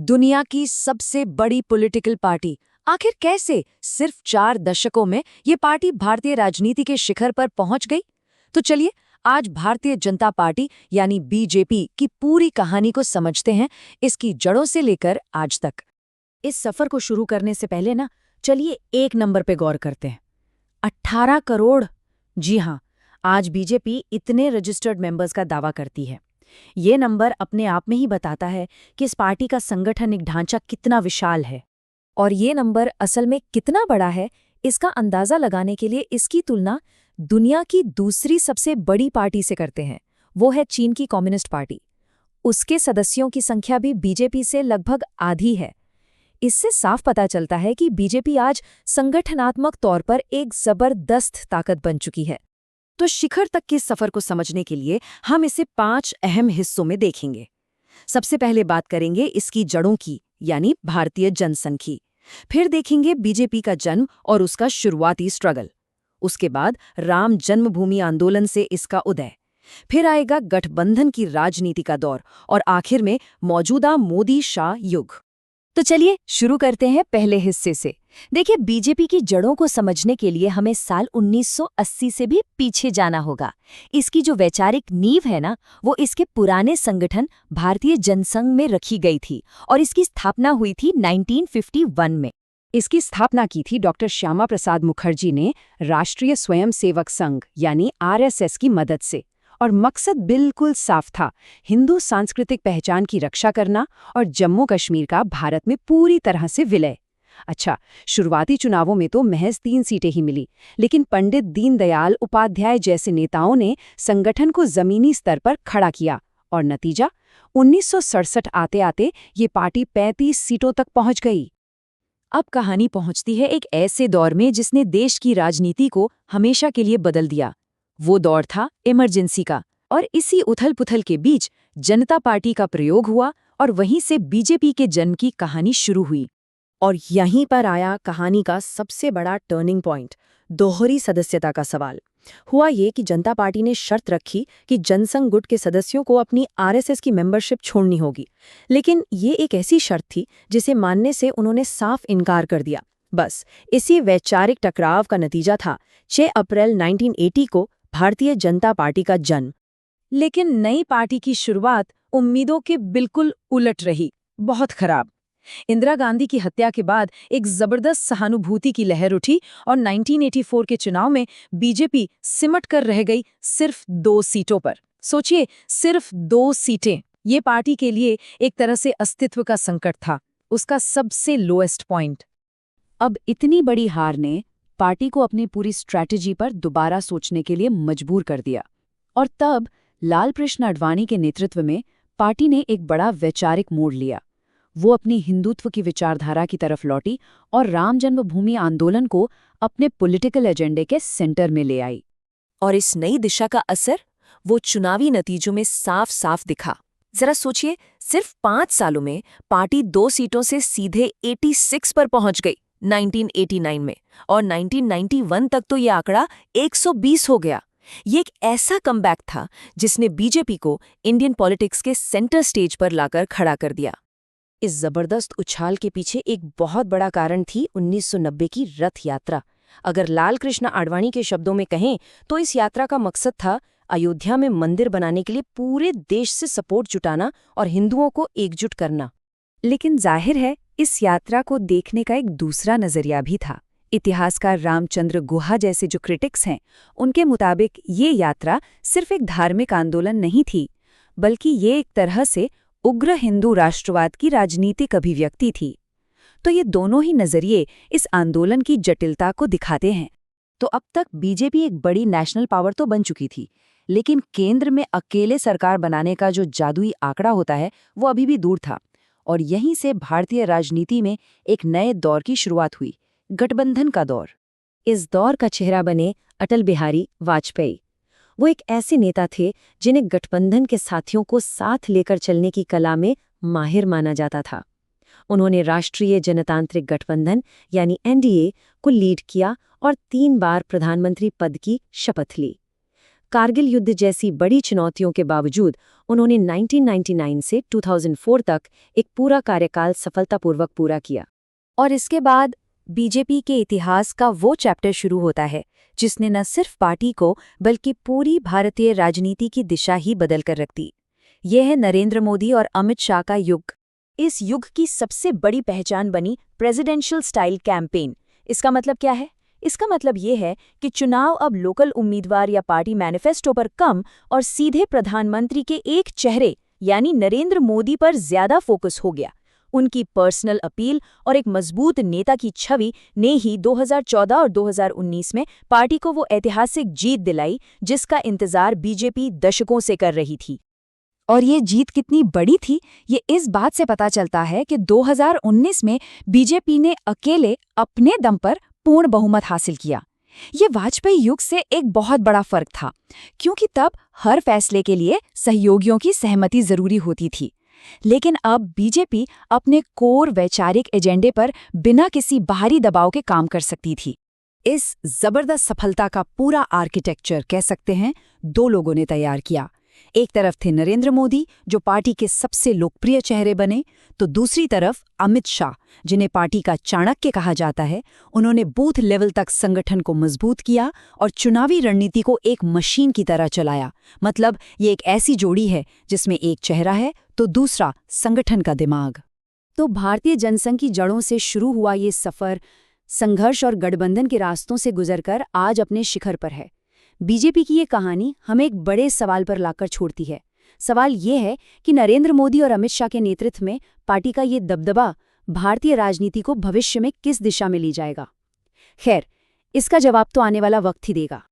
दुनिया की सबसे बड़ी पॉलिटिकल पार्टी, आखिर कैसे सिर्फ 4 दशकों में ये पार्टी भारतीय राजनीति के शिखर पर पहुंच गई? तो चलिए आज भारतीय जनता पार्टी यानी बीजेपी की पूरी कहानी को समझते हैं, इसकी जड़ों से लेकर आज तक। इस सफर को शुरू करने से पहले ना, चलिए एक नंबर पे गौर करते हैं। 18 करोड़। जी हाँ, आज बीजेपी इतने रजिस्टर्ड मेंबर्स का दावा करती है। ये नंबर अपने आप में ही बताता है कि इस पार्टी का संगठनिक ढांचा कितना विशाल है। और ये नंबर असल में कितना बड़ा है, इसका अंदाजा लगाने के लिए इसकी तुलना दुनिया की दूसरी सबसे बड़ी पार्टी से करते हैं। वो है चीन की कम्युनिस्ट पार्टी। उसके सदस्यों की संख्या भी बीजेपी से लगभग आधी है। इससे साफ पता चलता है कि बीजेपी आज संगठनात्मक तौर पर एक जबरदस्त ताकत बन चुकी है। तो शिखर तक के सफर को समझने के लिए हम इसे 5 अहम हिस्सों में देखेंगे। सबसे पहले बात करेंगे इसकी जड़ों की, यानी भारतीय जनसंघ की। फिर देखेंगे बीजेपी का जन्म और उसका शुरुआती स्ट्रगल। उसके बाद राम जन्मभूमि आंदोलन से इसका उदय। फिर आएगा गठबंधन की राजनीति का दौर और आखिर में मौजूदा मोदी-शाह युग। तो चलिए शुरू करते हैं पहले हिस्से से। देखिए, बीजेपी की जड़ों को समझने के लिए हमें साल 1980 से भी पीछे जाना होगा। इसकी जो वैचारिक नींव है ना, वो इसके पुराने संगठन भारतीय जनसंघ में रखी गई थी और इसकी स्थापना हुई थी 1951 में। इसकी स्थापना की थी डॉक्टर श्यामा प्रसाद मुखर्जी ने राष्ट्रीय स्वयंसेवक संघ यानी आरएसएस की मदद से। और मकसद बिल्कुल साफ था, हिंदू सांस्कृतिक पहचान की रक्षा करना और जम्मू कश्मीर का भारत में पूरी तरह से विलय। अच्छा, शुरुआती चुनावों में तो महज 3 सीटें ही मिली, लेकिन पंडित दीनदयाल उपाध्याय जैसे नेताओं ने संगठन को जमीनी स्तर पर खड़ा किया और नतीजा 1967 आते आते ये पार्टी 35 सीटों तक पहुंच गई। अब कहानी पहुंचती है एक ऐसे दौर में जिसने देश की राजनीति को हमेशा के लिए बदल दिया। वो दौर था इमरजेंसी का, और इसी उथल-पुथल के बीच जनता पार्टी का प्रयोग हुआ और वहीं से बीजेपी के जन्म की कहानी शुरू हुई। और यहीं पर आया कहानी का सबसे बड़ा टर्निंग पॉइंट, दोहरी सदस्यता का सवाल। हुआ ये कि जनता पार्टी ने शर्त रखी कि जनसंघ गुट के सदस्यों को अपनी आरएसएस की मेंबरशिप छोड़नी होगी, लेकिन ये एक ऐसी शर्त थी जिसे मानने से उन्होंने साफ इनकार कर दिया। बस इसी वैचारिक टकराव का नतीजा था 6 अप्रैल 1980 को भारतीय जनता पार्टी का जन्म। लेकिन नई पार्टी की शुरुआत उम्मीदों के बिल्कुल उलट रही, बहुत खराब। इंदिरा गांधी की हत्या के बाद एक जबरदस्त सहानुभूति की लहर उठी और 1984 के चुनाव में बीजेपी सिमट कर रह गई सिर्फ 2 सीटों पर। सोचिए, सिर्फ 2 सीटें। ये पार्टी के लिए एक तरह से अस्तित्व का संकट था, उसका सबसे लोएस्ट पॉइंट। अब इतनी बड़ी हार ने पार्टी को अपनी पूरी स्ट्रैटेजी पर दोबारा सोचने के लिए मजबूर कर दिया। और तब लालकृष्ण आडवाणी के नेतृत्व में पार्टी ने एक बड़ा वैचारिक मोड़ लिया। वो अपनी हिंदुत्व की विचारधारा की तरफ लौटी और राम जन्मभूमि आंदोलन को अपने पॉलिटिकल एजेंडे के सेंटर में ले आई। और इस नई दिशा का असर वो चुनावी नतीजों में साफ साफ दिखा। जरा सोचिए, सिर्फ 5 सालों में पार्टी 2 सीटों से सीधे 86 पर पहुंच गई 1989 में, और 1991 तक तो ये आंकड़ा 120 हो गया। ये एक ऐसा कमबैक था जिसने बीजेपी को इंडियन पॉलिटिक्स के सेंटर स्टेज पर लाकर खड़ा कर दिया। इस जबरदस्त उछाल के पीछे एक बहुत बड़ा कारण थी 1990 की रथ यात्रा। अगर लालकृष्ण आडवाणी के शब्दों में कहें तो इस यात्रा का मकसद था अयोध्या में मंदिर बनाने के लिए पूरे देश से सपोर्ट जुटाना और हिंदुओं को एकजुट करना। लेकिन जाहिर है, इस यात्रा को देखने का एक दूसरा नजरिया भी था। इतिहासकार रामचंद्र गुहा जैसे जो क्रिटिक्स हैं, उनके मुताबिक ये यात्रा सिर्फ एक धार्मिक आंदोलन नहीं थी, बल्कि ये एक तरह से उग्र हिंदू राष्ट्रवाद की राजनीतिक अभिव्यक्ति थी। तो ये दोनों ही नजरिए इस आंदोलन की जटिलता को दिखाते हैं। तो अब तक बीजेपी एक बड़ी नेशनल पावर तो बन चुकी थी, लेकिन केंद्र में अकेले सरकार बनाने का जो जादुई आंकड़ा होता है, वो अभी भी दूर था। और यहीं से भारतीय राजनीति में एक नए दौर की शुरुआत हुई, गठबंधन का दौर। इस दौर का चेहरा बने अटल बिहारी वाजपेयी। वो एक ऐसे नेता थे जिन्हें गठबंधन के साथियों को साथ लेकर चलने की कला में माहिर माना जाता था। उन्होंने राष्ट्रीय जनतांत्रिक गठबंधन यानी एनडीए को लीड किया और 3 बार प्रधानमंत्री पद की शपथ ली। कारगिल युद्ध जैसी बड़ी चुनौतियों के बावजूद उन्होंने 1999 से 2004 तक एक पूरा कार्यकाल सफलतापूर्वक पूरा किया। और इसके बाद बीजेपी के इतिहास का वो चैप्टर शुरू होता है जिसने न सिर्फ पार्टी को बल्कि पूरी भारतीय राजनीति की दिशा ही बदल कर रख दी। यह है नरेंद्र मोदी और अमित शाह का युग। इस युग की सबसे बड़ी पहचान बनी प्रेसिडेंशियल स्टाइल कैंपेन। इसका मतलब क्या है? इसका मतलब ये है कि चुनाव अब लोकल उम्मीदवार या पार्टी मैनिफेस्टो पर कम और सीधे प्रधानमंत्री के एक चेहरे यानी नरेंद्र मोदी पर ज्यादा फोकस हो गया। उनकी पर्सनल अपील और एक मजबूत नेता की छवि ने ही 2014 और 2019 में पार्टी को वो ऐतिहासिक जीत दिलाई जिसका इंतजार बीजेपी दशकों से कर रही थी। और ये जीत कितनी बड़ी थी, ये इस बात से पता चलता है कि 2019 में बीजेपी ने अकेले अपने दम पर पूर्ण बहुमत हासिल किया। ये वाजपेयी युग से एक बहुत बड़ा फर्क था, क्योंकि तब हर फैसले के लिए सहयोगियों की सहमति जरूरी होती थी। लेकिन अब बीजेपी अपने कोर वैचारिक एजेंडे पर बिना किसी बाहरी दबाव के काम कर सकती थी। इस जबरदस्त सफलता का पूरा आर्किटेक्चर कह सकते हैं दो लोगों ने तैयार किया। एक तरफ थे नरेंद्र मोदी जो पार्टी के सबसे लोकप्रिय चेहरे बने, तो दूसरी तरफ अमित शाह जिन्हें पार्टी का चाणक्य कहा जाता है। उन्होंने बूथ लेवल तक संगठन को मजबूत किया और चुनावी रणनीति को एक मशीन की तरह चलाया। मतलब ये एक ऐसी जोड़ी है जिसमें एक चेहरा है तो दूसरा संगठन का दिमाग। तो भारतीय जनसंघ की जड़ों से शुरू हुआ ये सफर संघर्ष और गठबंधन के रास्तों से गुजरकर आज अपने शिखर पर है। बीजेपी की ये कहानी हमें एक बड़े सवाल पर लाकर छोड़ती है। सवाल ये है कि नरेंद्र मोदी और अमित शाह के नेतृत्व में पार्टी का ये दबदबा भारतीय राजनीति को भविष्य में किस दिशा में ले जाएगा। खैर, इसका जवाब तो आने वाला वक्त ही देगा।